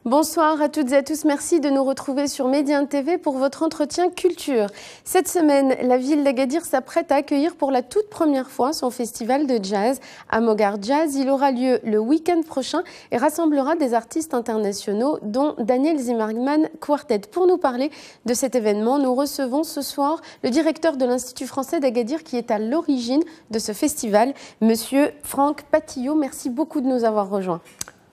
Bonsoir à toutes et à tous, merci de nous retrouver sur Médiane TV pour votre entretien culture. Cette semaine, la ville d'Agadir s'apprête à accueillir pour la toute première fois son festival de jazz, Amogar Jazz. Il aura lieu le week-end prochain et rassemblera des artistes internationaux dont Daniel Zimmerman Quartet. Pour nous parler de cet événement, nous recevons ce soir le directeur de l'Institut français d'Agadir qui est à l'origine de ce festival, Monsieur Franck Patillot. Merci beaucoup de nous avoir rejoints.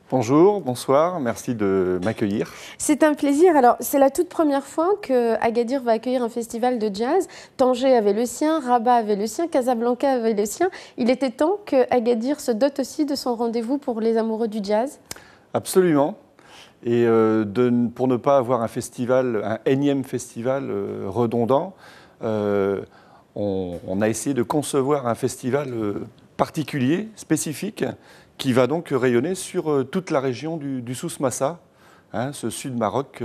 Bonjour, bonsoir, merci de m'accueillir. C'est un plaisir. Alors, c'est la toute première fois que Agadir va accueillir un festival de jazz. Tanger avait le sien, Rabat avait le sien, Casablanca avait le sien. Il était temps que Agadir se dote aussi de son rendez-vous pour les amoureux du jazz. Absolument. Et pour ne pas avoir un festival, un énième festival redondant, on a essayé de concevoir un festival particulier, spécifique, qui va donc rayonner sur toute la région du Souss Massa, hein, ce sud Maroc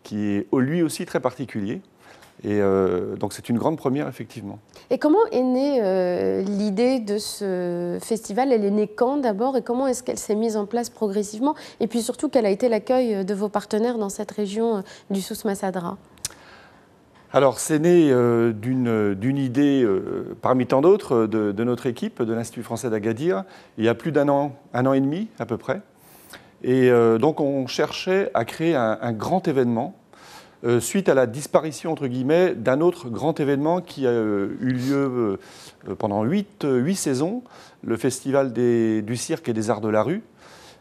qui est lui aussi très particulier. Et donc c'est une grande première, effectivement. Et comment est née l'idée de ce festival? Elle est née quand d'abord et comment est-ce qu'elle s'est mise en place progressivement? Et puis surtout, quel a été l'accueil de vos partenaires dans cette région du Souss Massadra? Alors, c'est né d'une idée, parmi tant d'autres, de notre équipe, de l'Institut français d'Agadir, il y a plus d'un an et demi à peu près. Et donc, on cherchait à créer un grand événement suite à la disparition, entre guillemets, d'un autre grand événement qui a eu lieu pendant 8 saisons, le Festival du cirque et des arts de la rue,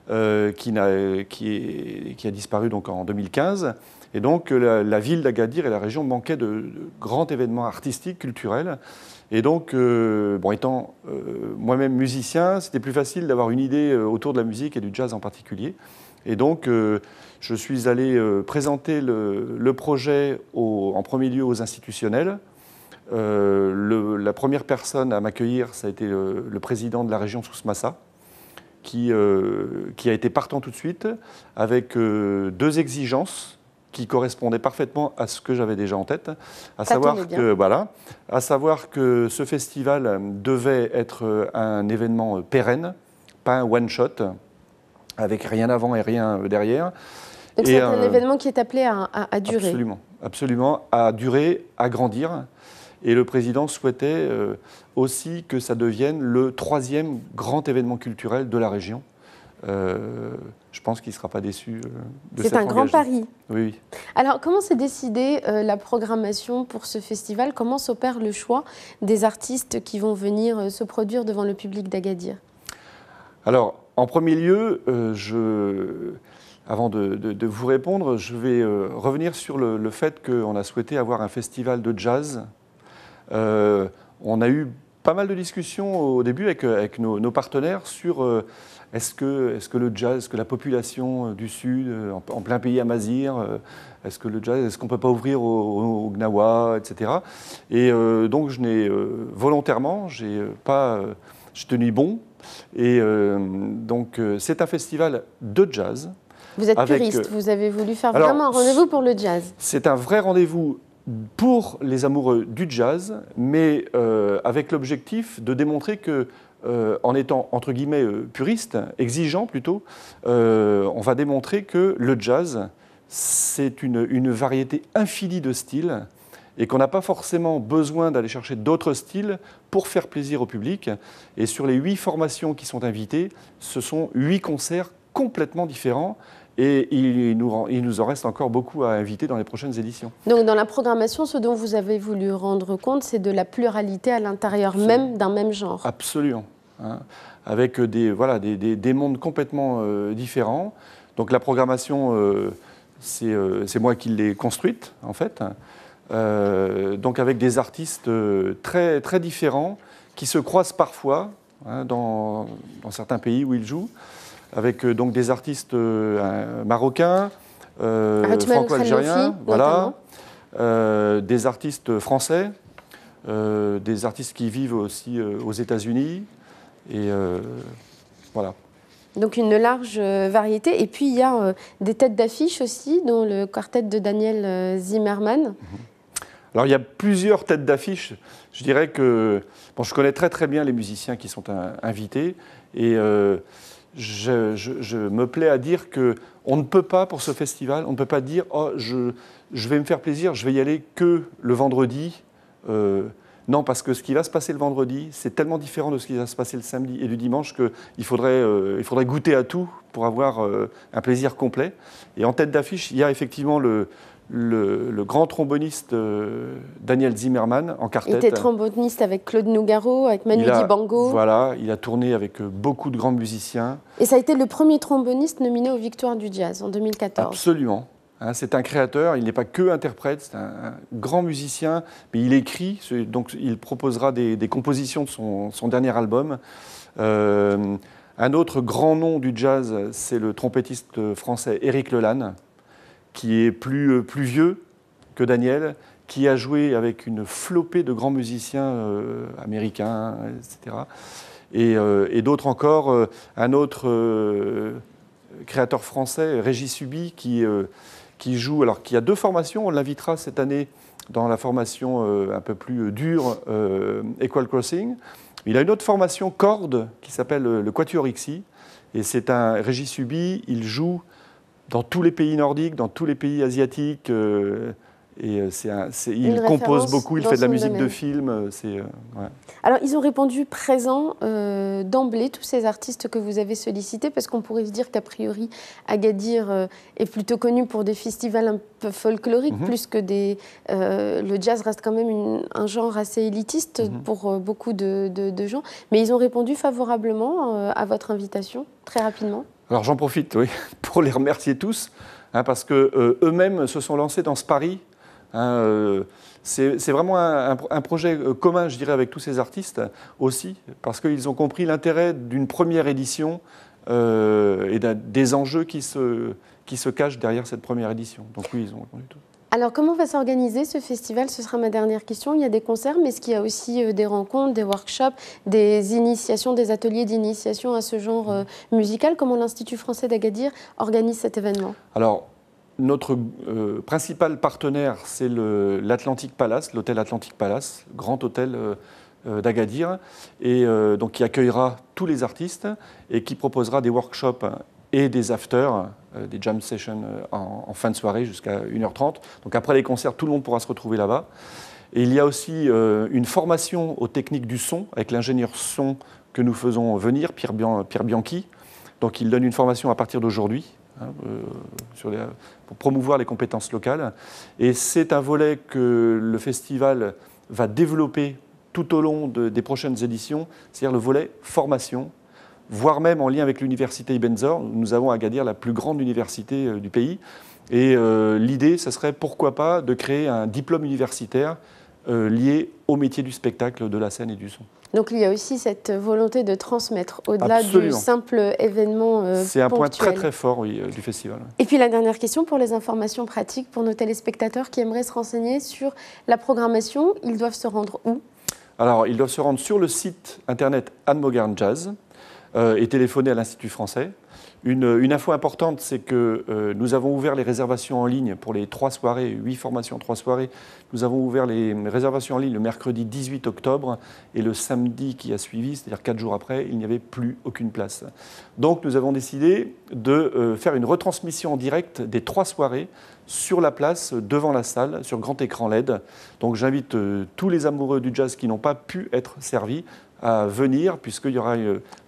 qui a disparu donc en 2015. Et donc la ville d'Agadir et la région manquaient de grands événements artistiques, culturels. Et donc, étant moi-même musicien, c'était plus facile d'avoir une idée autour de la musique et du jazz en particulier. Et donc, je suis allé présenter le projet en premier lieu aux institutionnels. La première personne à m'accueillir, ça a été le président de la région Souss Massa, qui a été partant tout de suite avec deux exigences qui correspondait parfaitement à ce que j'avais déjà en tête, à savoir que ce festival devait être un événement pérenne, pas un one-shot, avec rien avant et rien derrière. Donc c'est un événement qui est appelé à durer. Absolument, absolument, à durer, à grandir. Et le président souhaitait aussi que ça devienne le 3e grand événement culturel de la région. Je pense qu'il ne sera pas déçu de cet engagement. C'est un grand pari. Oui, oui. Alors, comment s'est décidée la programmation pour ce festival? Comment s'opère le choix des artistes qui vont venir se produire devant le public d'Agadir? Alors, en premier lieu, avant de vous répondre, je vais revenir sur le fait qu'on a souhaité avoir un festival de jazz. On a eu pas mal de discussions au début avec nos partenaires sur est-ce que le jazz, est-ce que la population du Sud, en plein pays amazigh, est-ce que le jazz, est-ce qu'on ne peut pas ouvrir au Gnawa, etc. Et donc je n'ai volontairement, j'ai tenu bon. Et donc c'est un festival de jazz. Vous êtes puriste, vous avez voulu faire vraiment un rendez-vous pour le jazz. C'est un vrai rendez-vous pour les amoureux du jazz, mais avec l'objectif de démontrer que, en étant entre guillemets puriste, exigeant plutôt, on va démontrer que le jazz, c'est une variété infinie de styles et qu'on n'a pas forcément besoin d'aller chercher d'autres styles pour faire plaisir au public. Et sur les 8 formations qui sont invitées, ce sont 8 concerts complètement différents. Et il nous en reste encore beaucoup à inviter dans les prochaines éditions. Donc dans la programmation, ce dont vous avez voulu rendre compte, c'est de la pluralité à l'intérieur même d'un même genre. Absolument. Hein. Avec des mondes complètement différents. Donc la programmation, c'est moi qui l'ai construite, en fait. Donc avec des artistes très, très différents qui se croisent parfois dans certains pays où ils jouent. Avec donc des artistes marocains, franco-algériens, voilà, des artistes français, des artistes qui vivent aussi aux États-Unis, et voilà. Donc une large variété. Et puis il y a des têtes d'affiche aussi, dont le quartet de Daniel Zimmerman. Alors il y a plusieurs têtes d'affiche. Je dirais que je connais très bien les musiciens qui sont invités et je me plais à dire qu'on ne peut pas, pour ce festival, on ne peut pas dire « Oh, je vais me faire plaisir, je vais y aller que le vendredi ». Non, parce que ce qui va se passer le vendredi, c'est tellement différent de ce qui va se passer le samedi et le dimanche qu'il faudrait goûter à tout pour avoir un plaisir complet. Et en tête d'affiche, il y a effectivement le grand tromboniste Daniel Zimmermann en quartet. Il était tromboniste avec Claude Nougaro, avec Manu Dibango. Voilà, il a tourné avec beaucoup de grands musiciens. Et ça a été le premier tromboniste nominé aux Victoires du Jazz en 2014. Absolument. C'est un créateur, il n'est pas que interprète, c'est un grand musicien, mais il écrit, donc il proposera des compositions de son dernier album. Un autre grand nom du jazz, c'est le trompettiste français Éric Lelanne, qui est plus vieux que Daniel, qui a joué avec une flopée de grands musiciens américains, etc. Et d'autres encore. Un autre créateur français, Régis Subi, qui joue, alors qui a 2 formations. On l'invitera cette année dans la formation un peu plus dure, Equal Crossing. Il a une autre formation corde qui s'appelle le Quatuor Ixi. Et c'est un Régis Subi, il joue dans tous les pays nordiques, dans tous les pays asiatiques. Il compose beaucoup, il fait de la musique de film. Ouais. Alors, ils ont répondu présent d'emblée, tous ces artistes que vous avez sollicités, parce qu'on pourrait se dire qu'a priori, Agadir est plutôt connu pour des festivals un peu folkloriques, plus que des... le jazz reste quand même un genre assez élitiste pour beaucoup de gens. Mais ils ont répondu favorablement à votre invitation, très rapidement. Alors, j'en profite, oui, pour les remercier tous, parce qu'eux-mêmes se sont lancés dans ce pari. C'est vraiment un projet commun, je dirais, avec tous ces artistes aussi, parce qu'ils ont compris l'intérêt d'une première édition et des enjeux qui se cachent derrière cette première édition. Donc oui, ils ont répondu tout. Alors, comment va s'organiser ce festival? Ce sera ma dernière question. Il y a des concerts, mais est-ce qu'il y a aussi des rencontres, des workshops, des initiations, des ateliers d'initiation à ce genre musical? Comment l'Institut français d'Agadir organise cet événement? Alors, notre principal partenaire, c'est l'Atlantic Palace, l'hôtel Atlantic Palace, grand hôtel d'Agadir, et donc qui accueillera tous les artistes et qui proposera des workshops et des afters, des jam sessions en fin de soirée jusqu'à 1h30. Donc après les concerts, tout le monde pourra se retrouver là-bas. Et il y a aussi une formation aux techniques du son avec l'ingénieur son que nous faisons venir, Pierre Bianchi. Donc il donne une formation à partir d'aujourd'hui pour promouvoir les compétences locales. Et c'est un volet que le festival va développer tout au long des prochaines éditions, c'est-à-dire le volet formation, voire même en lien avec l'université Ibn Zor. Nous avons à Agadir la plus grande université du pays. Et l'idée, ce serait pourquoi pas de créer un diplôme universitaire lié au métier du spectacle, de la scène et du son. Donc il y a aussi cette volonté de transmettre au-delà du simple événement ponctuel. C'est un point très très fort du festival. Et puis la dernière question pour les informations pratiques pour nos téléspectateurs qui aimeraient se renseigner sur la programmation, ils doivent se rendre où? Alors ils doivent se rendre sur le site internet Anne Mogern Jazz et téléphoner à l'Institut français. Une info importante, c'est que nous avons ouvert les réservations en ligne pour les 3 soirées, 8 formations, 3 soirées. Nous avons ouvert les réservations en ligne le mercredi 18 octobre et le samedi qui a suivi, c'est-à-dire 4 jours après, il n'y avait plus aucune place. Donc nous avons décidé de faire une retransmission en direct des 3 soirées sur la place, devant la salle, sur grand écran LED. Donc j'invite tous les amoureux du jazz qui n'ont pas pu être servis à venir, puisqu'il y aura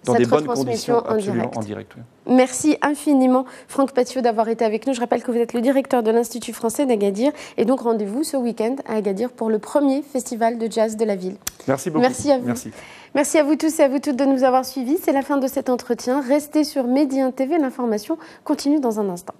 dans des bonnes conditions absolument en direct. Oui. Merci infiniment, Franck Pathiot, d'avoir été avec nous. Je rappelle que vous êtes le directeur de l'Institut français d'Agadir. Et donc, rendez-vous ce week-end à Agadir pour le premier festival de jazz de la ville. Merci beaucoup. Merci à vous. Merci. Merci à vous tous et à vous toutes de nous avoir suivis. C'est la fin de cet entretien. Restez sur Média TV. L'information continue dans un instant.